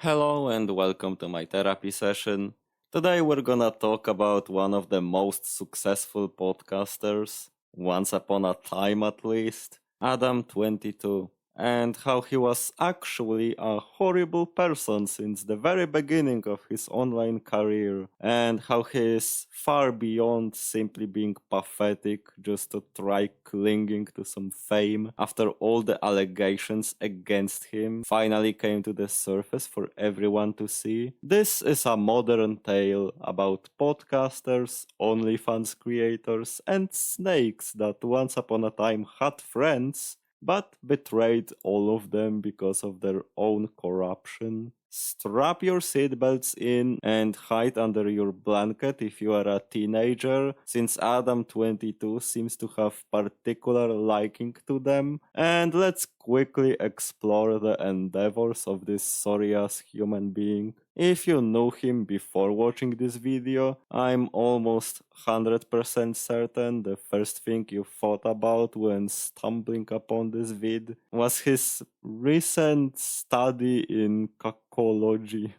Hello and welcome to my therapy session. Today we're gonna talk about one of the most successful podcasters, once upon a time at least, Adam22, and how he was actually a horrible person since the very beginning of his online career, and how he is far beyond simply being pathetic just to try clinging to some fame after all the allegations against him finally came to the surface for everyone to see. This is a modern tale about podcasters, OnlyFans creators, and snakes that once upon a time had friends but betrayed all of them because of their own corruption. Strap your seatbelts in and hide under your blanket if you are a teenager, since Adam22 seems to have particular liking to them, and let's quickly explore the endeavors of this sorry-ass human being. If you knew him before watching this video, I'm almost 100% certain the first thing you thought about when stumbling upon this vid was his recent study in cacology,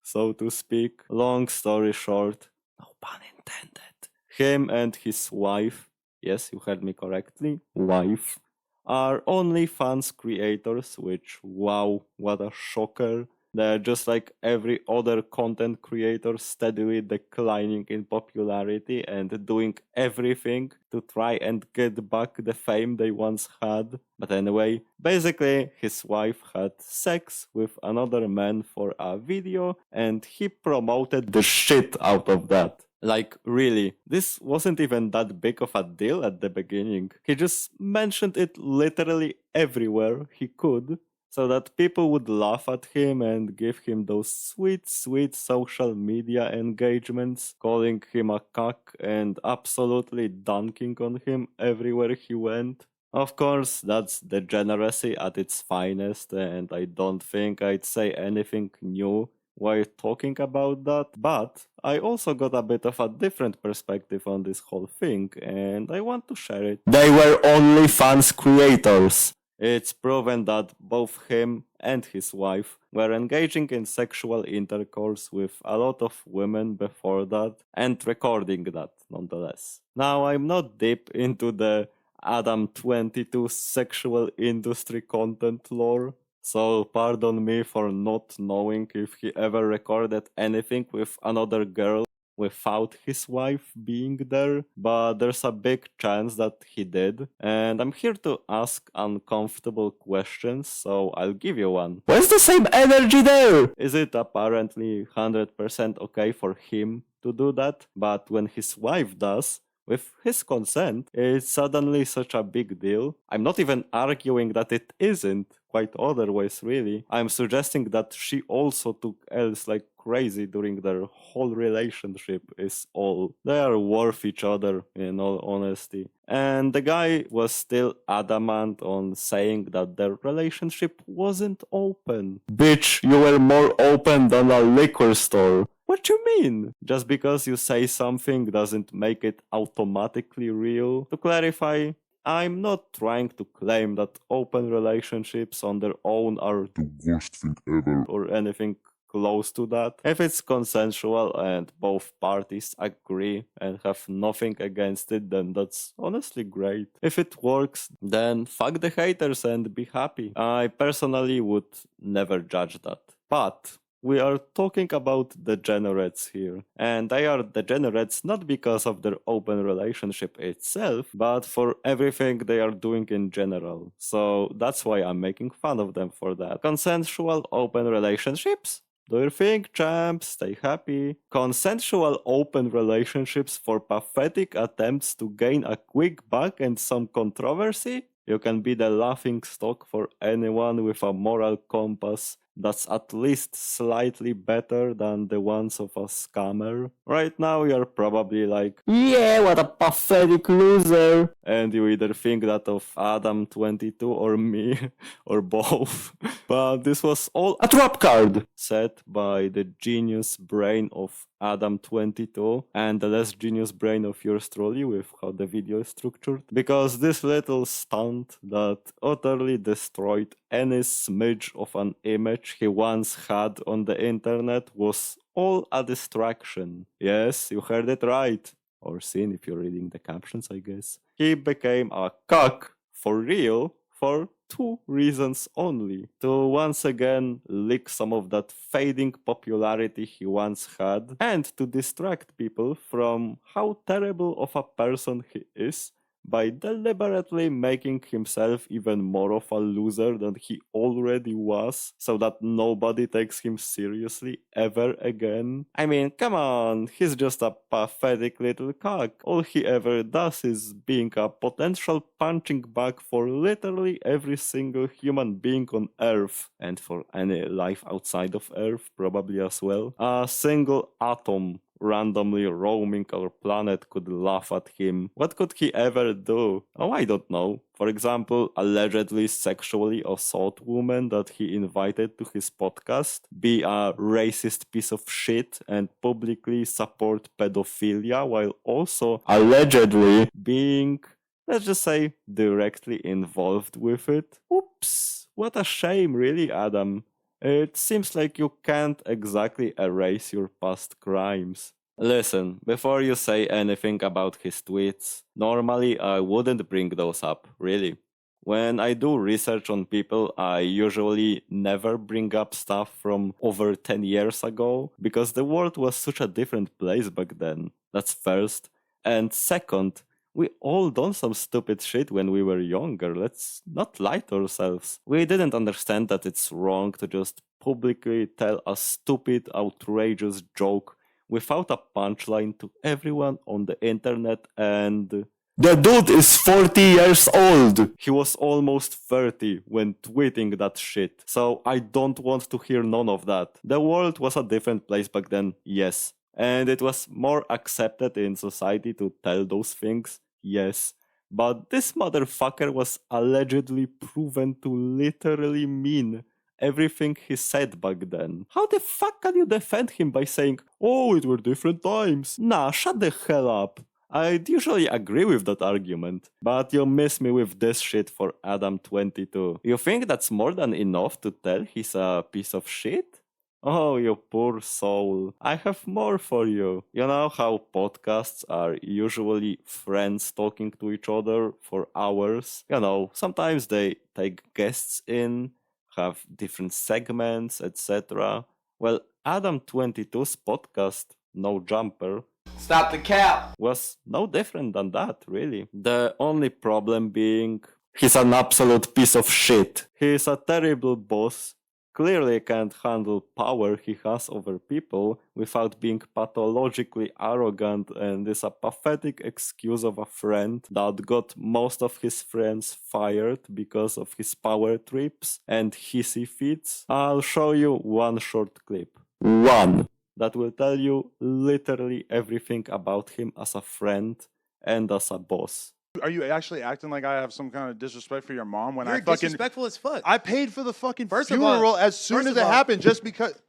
so to speak. Long story short, no pun intended. Him and his wife, yes, you heard me correctly, wife, are OnlyFans creators, which, wow, what a shocker. They're just like every other content creator, steadily declining in popularity and doing everything to try and get back the fame they once had. But anyway, basically, his wife had sex with another man for a video and he promoted the shit out of that. Like, really, this wasn't even that big of a deal at the beginning. He just mentioned it literally everywhere he could, so that people would laugh at him and give him those sweet, sweet social media engagements, calling him a cuck and absolutely dunking on him everywhere he went. Of course, that's degeneracy at its finest, and I don't think I'd say anything new while talking about that, but I also got a bit of a different perspective on this whole thing, and I want to share it. They were OnlyFans creators. It's proven that both him and his wife were engaging in sexual intercourse with a lot of women before that, and recording that nonetheless. Now, I'm not deep into the Adam22 sexual industry content lore, so pardon me for not knowing if he ever recorded anything with another girl without his wife being there, but there's a big chance that he did, and I'm here to ask uncomfortable questions, so I'll give you one. Where's the same energy there? Is it apparently 100% okay for him to do that, but when his wife does, with his consent, it's suddenly such a big deal? I'm not even arguing that it isn't, quite otherwise really. I'm suggesting that she also took L's like crazy during their whole relationship is all. They are worth each other, in all honesty. And the guy was still adamant on saying that their relationship wasn't open. Bitch, you were more open than a liquor store. What you mean? Just because you say something doesn't make it automatically real? To clarify, I'm not trying to claim that open relationships on their own are the worst thing ever or anything close to that. If it's consensual and both parties agree and have nothing against it, then that's honestly great. If it works, then fuck the haters and be happy. I personally would never judge that. But we are talking about degenerates here, and they are degenerates not because of their open relationship itself, but for everything they are doing in general. So that's why I'm making fun of them for that. Consensual open relationships? Do your thing, champs, stay happy. Consensual open relationships for pathetic attempts to gain a quick buck and some controversy? You can be the laughing stock for anyone with a moral compass that's at least slightly better than the ones of a scammer. Right now you're probably like, yeah, what a pathetic loser. And you either think that of Adam22 or me, or both. But this was all a trap card set by the genius brain of Adam22 and the less genius brain of yours truly with how the video is structured. Because this little stunt that utterly destroyed any smidge of an image he once had on the internet was all a distraction. Yes, you heard it right. Or seen if you're reading the captions, I guess. He became a cuck for real for two reasons only. To once again leak some of that fading popularity he once had, and to distract people from how terrible of a person he is by deliberately making himself even more of a loser than he already was, so that nobody takes him seriously ever again. I mean, come on, he's just a pathetic little cock. All he ever does is being a potential punching bag for literally every single human being on Earth, and for any life outside of Earth probably as well. A single atom randomly roaming our planet could laugh at him. What could he ever do? Oh, I don't know. For example, allegedly sexually assault woman that he invited to his podcast, be a racist piece of shit and publicly support pedophilia while also allegedly being, let's just say, directly involved with it. Oops, what a shame, really, Adam. It seems like you can't exactly erase your past crimes. Listen, before you say anything about his tweets, normally I wouldn't bring those up, really. When I do research on people, I usually never bring up stuff from over 10 years ago, because the world was such a different place back then. That's first. And second, we all done some stupid shit when we were younger. Let's not lie to ourselves. We didn't understand that it's wrong to just publicly tell a stupid, outrageous joke without a punchline to everyone on the internet, and the dude is 40 years old! He was almost 30 when tweeting that shit. So I don't want to hear none of that. The world was a different place back then, yes. And it was more accepted in society to tell those things, yes. But this motherfucker was allegedly proven to literally mean everything he said back then. How the fuck can you defend him by saying, oh, it were different times? Nah, shut the hell up. I'd usually agree with that argument, but you miss me with this shit for Adam22. You think that's more than enough to tell he's a piece of shit? Oh, you poor soul. I have more for you. You know how podcasts are usually friends talking to each other for hours? You know, sometimes they take guests in, have different segments, etc. Well, Adam22's podcast, No Jumper, Stop the cap! was no different than that, really. The only problem being, he's an absolute piece of shit. He's a terrible boss, clearly can't handle power he has over people without being pathologically arrogant, and is a pathetic excuse of a friend that got most of his friends fired because of his power trips and hissy fits. I'll show you one short clip. One. That will tell you literally everything about him as a friend and as a boss. Are you actually acting like I have some kind of disrespect for your mom when You're I fucking disrespectful as fuck. I paid for the fucking First of all- funeral as soon first as of it all- happened just because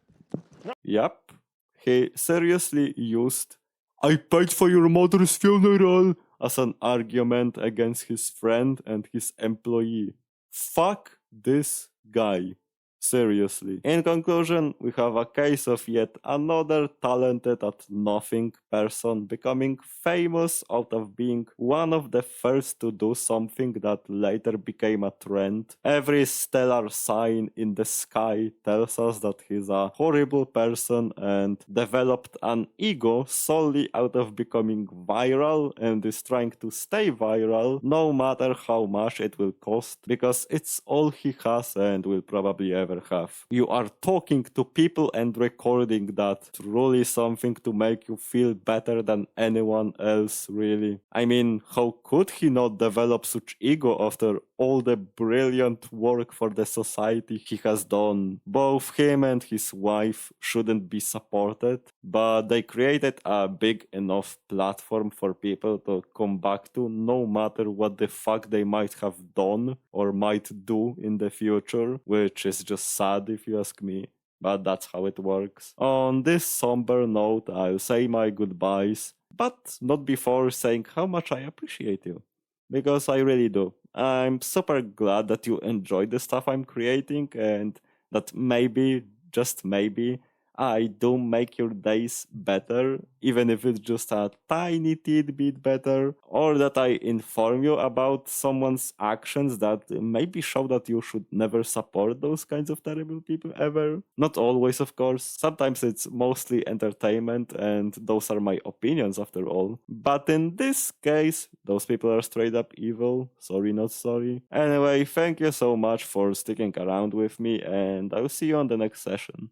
Yep, he seriously used "I paid for your mother's funeral" as an argument against his friend and his employee. Fuck this guy. Seriously. In conclusion, we have a case of yet another talented at nothing person becoming famous out of being one of the first to do something that later became a trend. Every stellar sign in the sky tells us that he's a horrible person and developed an ego solely out of becoming viral and is trying to stay viral no matter how much it will cost, because it's all he has and will probably ever have. You are talking to people and recording that. Truly something to make you feel better than anyone else, really. I mean, how could he not develop such ego after all the brilliant work for the society he has done? Both him and his wife shouldn't be supported, but they created a big enough platform for people to come back to no matter what the fuck they might have done or might do in the future, which is just sad if you ask me. but that's how it works. On this somber note, I'll say my goodbyes, but not before saying how much I appreciate you. Because I really do. I'm super glad that you enjoy the stuff I'm creating and that maybe, just maybe, I do make your days better, even if it's just a tiny tidbit better, or that I inform you about someone's actions that maybe show that you should never support those kinds of terrible people ever. Not always, of course. Sometimes it's mostly entertainment, and those are my opinions after all. But in this case, those people are straight up evil. Sorry, not sorry. Anyway, thank you so much for sticking around with me, and I'll see you on the next session.